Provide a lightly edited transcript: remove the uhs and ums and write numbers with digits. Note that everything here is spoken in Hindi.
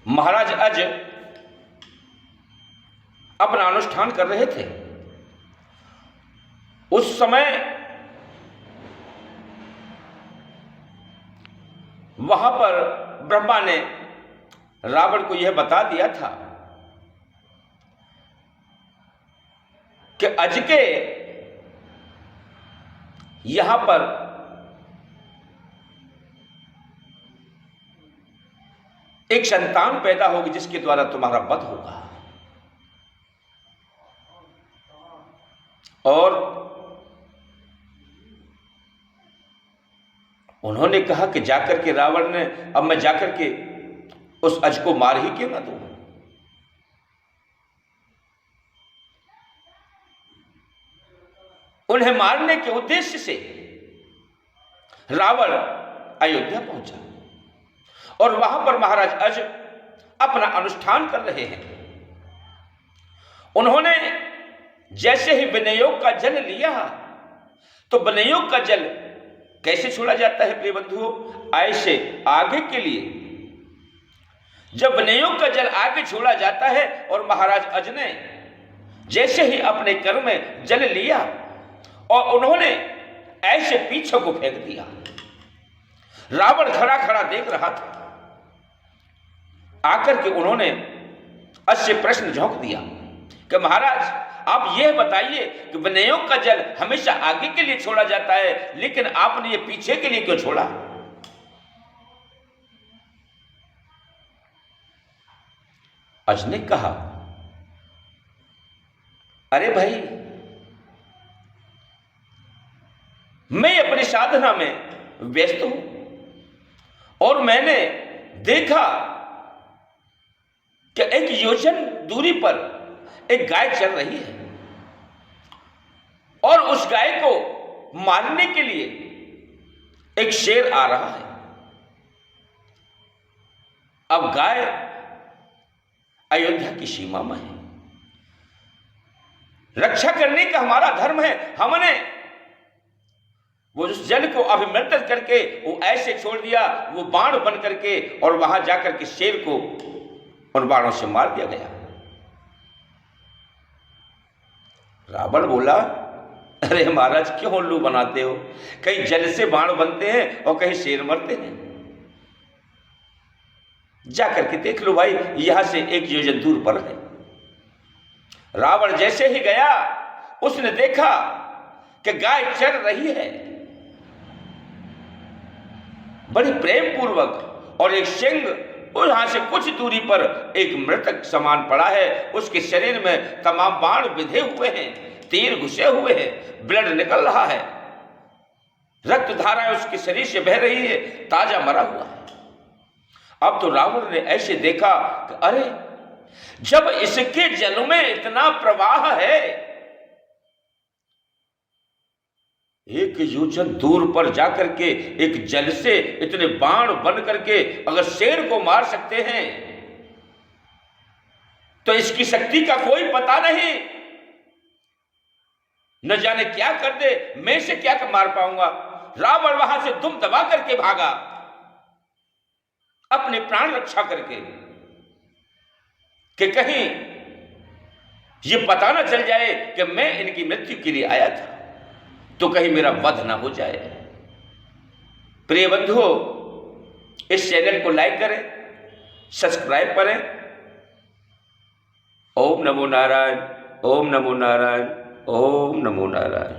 महाराज अज अपना अनुष्ठान कर रहे थे। उस समय वहां पर ब्रह्मा ने रावण को यह बता दिया था कि अज के यहां पर एक संतान पैदा होगी जिसके द्वारा तुम्हारा वध होगा। और उन्होंने कहा कि जाकर के रावण ने, अब मैं जाकर के उस अज को मार ही क्यों ना दूं। उन्हें मारने के उद्देश्य से रावण अयोध्या पहुंचा और वहां पर महाराज अज अपना अनुष्ठान कर रहे हैं। उन्होंने जैसे ही विनयोग का जल लिया तो विनयोग का जल कैसे छोड़ा जाता है प्रिय बंधुओं, ऐसे आगे के लिए जब विनयोग का जल आगे छोड़ा जाता है और महाराज अज ने जैसे ही अपने कर में जल लिया और उन्होंने ऐसे पीछे को फेंक दिया। रावण खड़ा खड़ा देख रहा था। आकर के उन्होंने अज से प्रश्न झोंक दिया कि महाराज आप यह बताइए कि विनयोग का जल हमेशा आगे के लिए छोड़ा जाता है, लेकिन आपने ये पीछे के लिए क्यों छोड़ा। अज ने कहा, अरे भाई, मैं अपनी साधना में व्यस्त हूं और मैंने देखा कि एक योजन दूरी पर एक गाय चल रही है और उस गाय को मारने के लिए एक शेर आ रहा है। अब गाय अयोध्या की सीमा में है, रक्षा करने का हमारा धर्म है। हमने वो उस जल को अभिमंत्रित करके वो ऐसे छोड़ दिया, वो बाण बन करके, और वहां जाकर के शेर को उन बाणों से मार दिया गया। रावण बोला, अरे महाराज क्यों उल्लू बनाते हो, कहीं जल से बाण बनते हैं और कहीं शेर मरते हैं। जाकर के देख लो भाई, यहां से एक योजन दूर पर है। रावण जैसे ही गया उसने देखा कि गाय चर रही है बड़ी प्रेम पूर्वक, और एक सिंह वहां से कुछ दूरी पर एक मृतक समान पड़ा है। उसके शरीर में तमाम बाण बिधे हुए हैं, तीर घुसे हुए हैं, ब्लड निकल रहा है, रक्त धाराएं उसके शरीर से बह रही है, ताजा मरा हुआ है। अब तो रावण ने ऐसे देखा कि अरे, जब इसके जल में इतना प्रवाह है, एक योजन दूर पर जाकर के एक जल से इतने बाण बन करके अगर शेर को मार सकते हैं तो इसकी शक्ति का कोई पता नहीं। न जाने क्या कर दे, मैं से क्या मार पाऊंगा। रावण वहां से दुम दबा करके भागा अपने प्राण रक्षा करके कि कहीं ये पता ना चल जाए कि मैं इनकी मृत्यु के लिए आया था, तो कहीं मेरा वध ना हो जाए। प्रिय बंधुओं, इस चैनल को लाइक करें, सब्सक्राइब करें। ओम नमो नारायण, ओम नमो नारायण, ओम नमो नारायण।